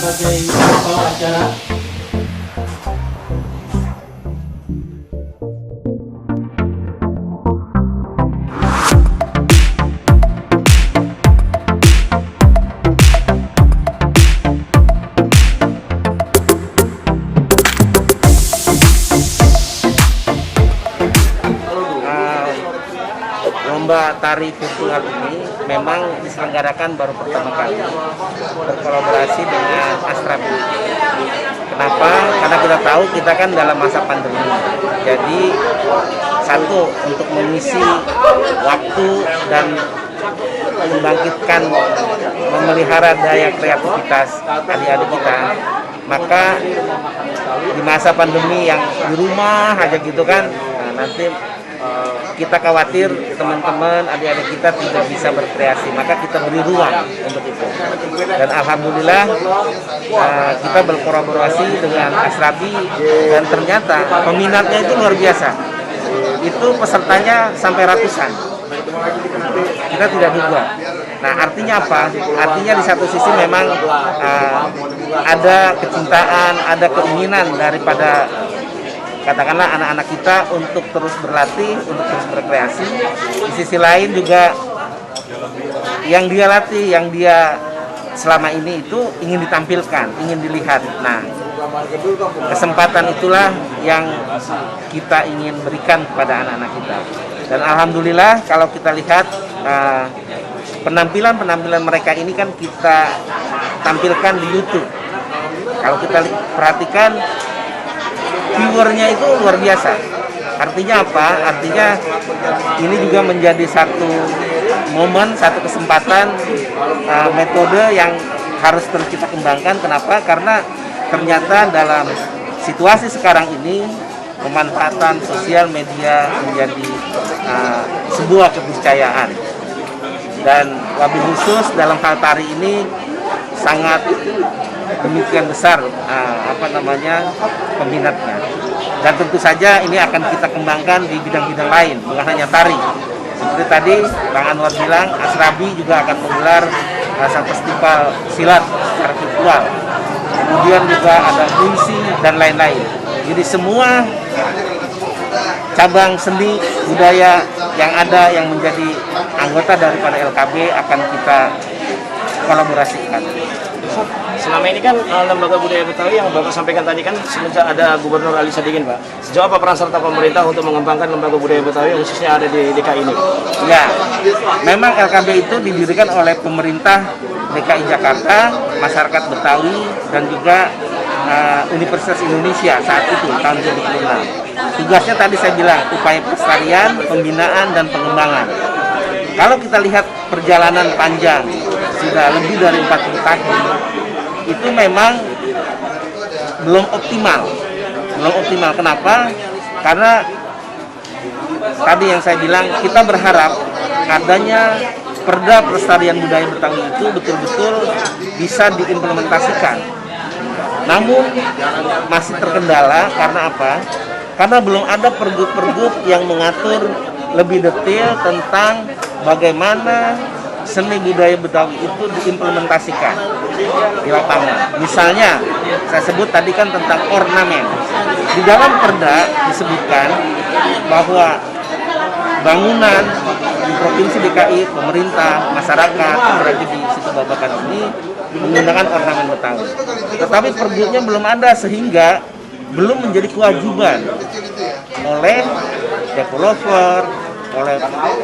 sebagai pembawa acara. Lomba tari virtual ini memang diselenggarakan baru pertama kali berkolaborasi dengan Astrabi. Kenapa? Karena kita tahu kita kan dalam masa pandemi. Jadi satu, untuk mengisi waktu dan membangkitkan, memelihara daya kreativitas adik-adik kita, maka di masa pandemi yang di rumah aja gitu kan, nanti kita khawatir teman-teman adik-adik kita tidak bisa berkreasi, maka kita beri ruang untuk itu. Dan alhamdulillah kita berkolaborasi dengan Astrabi dan ternyata peminatnya itu luar biasa. Itu pesertanya sampai ratusan. Kita tidak duga. Nah, artinya apa? Artinya di satu sisi memang ada kecintaan, ada keinginan daripada katakanlah anak-anak kita untuk terus berlatih, untuk terus berkreasi. Di sisi lain juga yang dia latih, yang dia selama ini itu ingin ditampilkan, ingin dilihat. Nah, kesempatan itulah yang kita ingin berikan kepada anak-anak kita. Dan alhamdulillah kalau kita lihat penampilan mereka ini kan kita tampilkan di YouTube. Kalau kita perhatikan, viewernya itu luar biasa. Artinya apa? Artinya ini juga menjadi satu momen, satu kesempatan, metode yang harus terus kita kembangkan. Kenapa? Karena ternyata dalam situasi sekarang ini pemanfaatan sosial media menjadi sebuah keniscayaan. Dan wabil khusus dalam hal tari ini sangat demikian besar peminatnya. Dan tentu saja ini akan kita kembangkan di bidang-bidang lain, bukan hanya tari. Seperti tadi Bang Anwar bilang, Astrabi juga akan menggelar satu festival silat secara virtual. Kemudian juga ada puisi dan lain-lain. Jadi semua cabang seni budaya yang ada yang menjadi anggota daripada LKB akan kita kolaborasikan. Selama ini kan Lembaga Budaya Betawi yang Bapak sampaikan tadi kan semenjak ada Gubernur Ali Sadikin, Pak. Sejauh apa peran serta pemerintah untuk mengembangkan Lembaga Budaya Betawi khususnya ada di DKI ini? Ya, memang LKB itu didirikan oleh pemerintah DKI Jakarta, masyarakat Betawi, dan juga Universitas Indonesia saat itu tahun 2006. Tugasnya tadi saya bilang upaya pelestarian, pembinaan, dan pengembangan. Kalau kita lihat perjalanan panjang sudah lebih dari 40 tahun, itu memang belum optimal. Kenapa? Karena tadi yang saya bilang, kita berharap adanya Perda Pelestarian Budaya Betawi itu betul-betul bisa diimplementasikan. Namun masih terkendala karena apa? Karena belum ada pergub-pergub yang mengatur lebih detail tentang bagaimana seni budaya Betawi itu diimplementasikan di lapangan. Misalnya, saya sebut tadi kan tentang ornamen. Di dalam perda disebutkan bahwa bangunan di Provinsi DKI, pemerintah, masyarakat, apalagi di Situ Babakan ini menggunakan ornamen Betawi. Tetapi pergubnya belum ada sehingga belum menjadi kewajiban oleh developer, oleh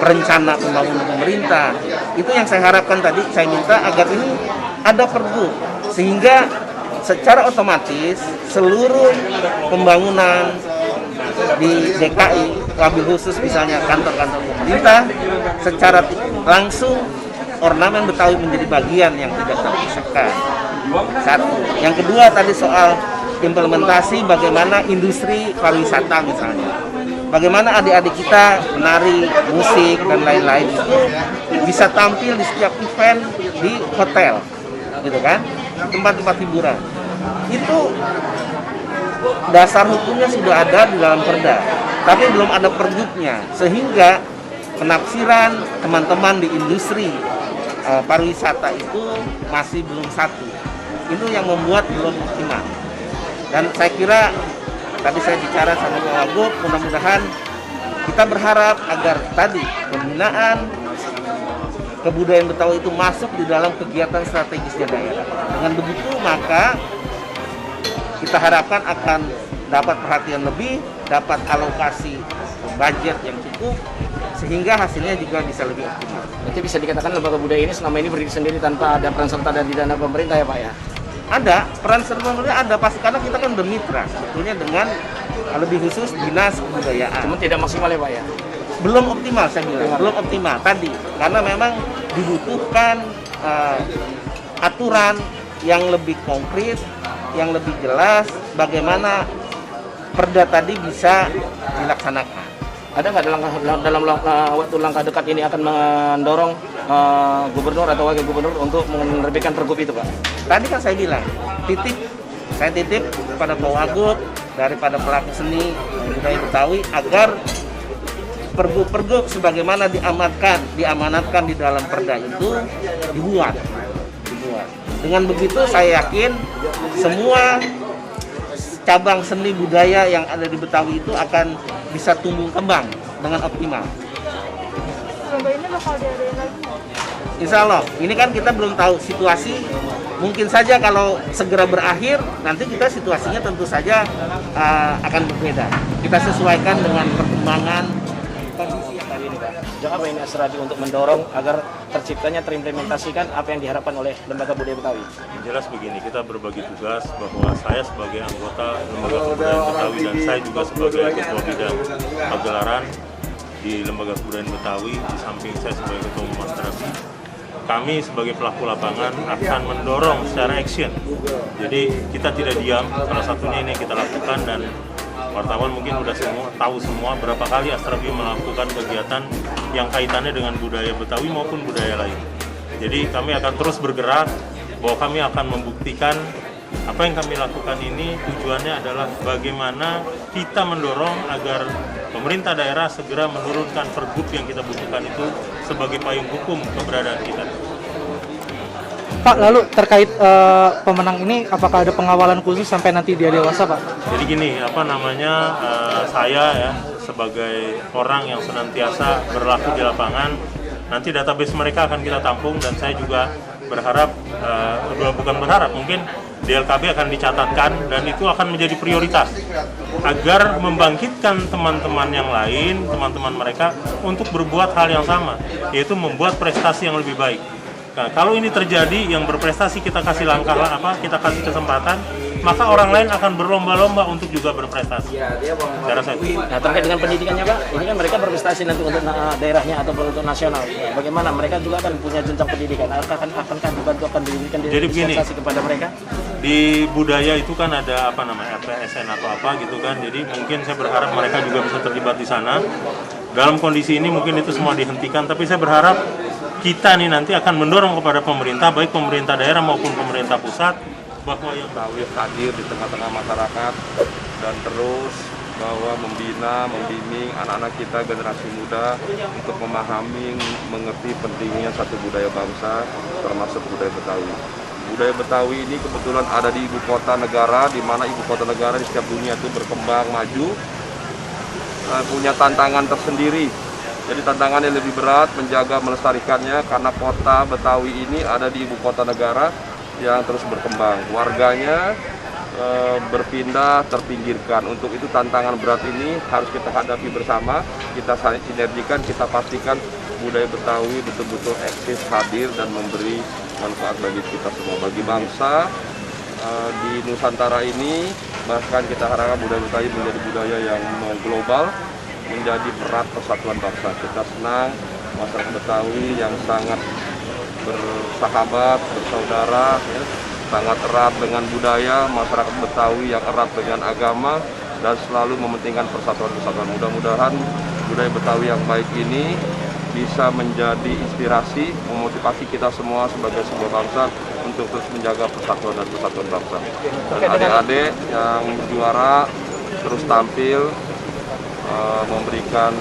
perencana pembangunan pemerintah. Itu yang saya harapkan tadi, saya minta agar ini ada pergub sehingga secara otomatis seluruh pembangunan di DKI, wabil khusus misalnya kantor-kantor pemerintah, secara langsung ornamen Betawi menjadi bagian yang tidak terpisahkan. Satu. Yang kedua tadi soal implementasi bagaimana industri pariwisata misalnya. Bagaimana adik-adik kita menari, musik, dan lain-lain itu bisa tampil di setiap event di hotel, gitu kan, tempat-tempat hiburan. Itu dasar hukumnya sudah ada di dalam perda, tapi belum ada pergubnya, sehingga penafsiran teman-teman di industri pariwisata itu masih belum satu. itu yang membuat belum optimal. Dan saya kira tadi saya bicara sama Pak Wagub, mudah-mudahan kita berharap agar tadi pembinaan kebudayaan Betawi itu masuk di dalam kegiatan strategisnya daerah. Dengan begitu maka kita harapkan akan dapat perhatian lebih, dapat alokasi budget yang cukup, sehingga hasilnya juga bisa lebih optimal. Berarti bisa dikatakan lembaga budaya ini selama ini berdiri sendiri tanpa ada peran serta dari dana pemerintah ya Pak ya? Ada, peran serta pemerintah ada pasti, karena kita kan bermitra sebetulnya dengan lebih khusus dinas kebudayaan. Cuma tidak maksimal ya Pak ya? Belum optimal saya bilang, belum optimal tadi, karena memang dibutuhkan aturan yang lebih konkret, yang lebih jelas, bagaimana perda tadi bisa dilaksanakan. Ada nggak dalam waktu langkah dekat ini akan mendorong gubernur atau wakil gubernur untuk menerbitkan pergub itu Pak? Tadi kan saya bilang, saya titip kepada Pak Wagub daripada pelaku seni budaya Betawi agar pergub-pergub sebagaimana diamanatkan di dalam perda itu dibuat. Dengan begitu saya yakin semua cabang seni budaya yang ada di Betawi itu akan bisa tumbuh kembang dengan optimal. Lomba ini bakal diadain lagi? Insya Allah, ini kan kita belum tahu situasi. Mungkin saja kalau segera berakhir, nanti kita situasinya tentu saja akan berbeda. Kita sesuaikan dengan perkembangan kondisi yang hari ini, Pak. Sejauh apa ini Asradi untuk mendorong agar terciptanya terimplementasikan apa yang diharapkan oleh Lembaga Budaya Betawi? Yang jelas begini, kita berbagi tugas bahwa saya sebagai anggota Lembaga Kebudayaan Betawi dan saya juga sebagai Ketua Bidang Pagelaran di Lembaga Kebudayaan Betawi, di samping saya sebagai Ketua Umum Mas Terapi, kami sebagai pelaku lapangan akan mendorong secara action. Jadi kita tidak diam, salah satunya ini kita lakukan, dan wartawan mungkin sudah tahu semua berapa kali Astrabi melakukan kegiatan yang kaitannya dengan budaya Betawi maupun budaya lain. Jadi kami akan terus bergerak, bahwa kami akan membuktikan apa yang kami lakukan ini tujuannya adalah bagaimana kita mendorong agar pemerintah daerah segera menurunkan pergub yang kita butuhkan itu sebagai payung hukum keberadaan kita. Pak, lalu terkait pemenang ini, apakah ada pengawalan khusus sampai nanti dia dewasa, Pak? Jadi gini, saya ya sebagai orang yang senantiasa berlaku di lapangan, nanti database mereka akan kita tampung, dan saya juga berharap, mungkin DLKB akan dicatatkan, dan itu akan menjadi prioritas agar membangkitkan teman-teman yang lain, teman-teman mereka untuk berbuat hal yang sama, yaitu membuat prestasi yang lebih baik. Nah, kalau ini terjadi, yang berprestasi kita kasih kita kasih kesempatan, maka orang lain akan berlomba-lomba untuk juga berprestasi. Saya rasa itu. Nah, terkait dengan pendidikannya Pak, ini kan mereka berprestasi nanti untuk daerahnya atau untuk nasional. Bagaimana mereka juga akan punya jenjang pendidikan? Akankah dibantu akan diberikan dispensasi kepada mereka? Di budaya itu kan ada RPSN atau apa gitu kan. Jadi mungkin saya berharap mereka juga bisa terlibat di sana. Dalam kondisi ini mungkin itu semua dihentikan, tapi saya berharap kita nih nanti akan mendorong kepada pemerintah, baik pemerintah daerah maupun pemerintah pusat, bahwa yang Betawi hadir di tengah-tengah masyarakat dan terus bahwa membimbing anak-anak kita generasi muda untuk memahami, mengerti pentingnya satu budaya bangsa, termasuk budaya Betawi. Budaya Betawi ini kebetulan ada di ibu kota negara, di mana ibu kota negara di setiap dunia itu berkembang maju, punya tantangan tersendiri. Jadi tantangannya lebih berat menjaga melestarikannya, karena kota Betawi ini ada di ibu kota negara yang terus berkembang. Warganya berpindah, terpinggirkan. Untuk itu tantangan berat ini harus kita hadapi bersama, kita sinergikan, kita pastikan budaya Betawi betul-betul eksis, hadir, dan memberi manfaat bagi kita semua, bagi bangsa di Nusantara ini. Bahkan kita harapkan budaya Betawi menjadi budaya yang global, menjadi perat persatuan bangsa. Kita senang masyarakat Betawi yang sangat bersahabat, bersaudara, ya, sangat erat dengan budaya, masyarakat Betawi yang erat dengan agama, dan selalu mementingkan persatuan-persatuan. Mudah-mudahan budaya Betawi yang baik ini bisa menjadi inspirasi, memotivasi kita semua sebagai sebuah bangsa untuk terus menjaga persatuan dan persatuan bangsa. Dan adik-adik yang juara terus tampil, memberikan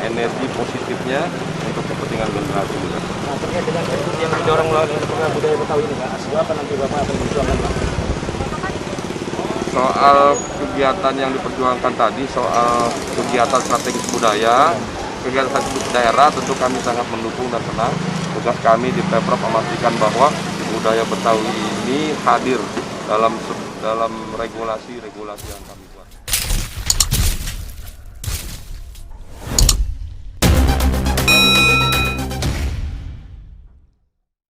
energi positifnya untuk kepentingan generasi muda. terkait dengan yang didorong oleh lembaga budaya Betawi ini Pak, sejauh apa nanti Bapak akan memperjuangkan Pak? Soal kegiatan yang diperjuangkan tadi, soal kegiatan strategis budaya, kegiatan strategis daerah, tentu kami sangat mendukung dan senang. Tugas kami di Pemprov memastikan bahwa budaya Betawi ini hadir dalam regulasi yang kami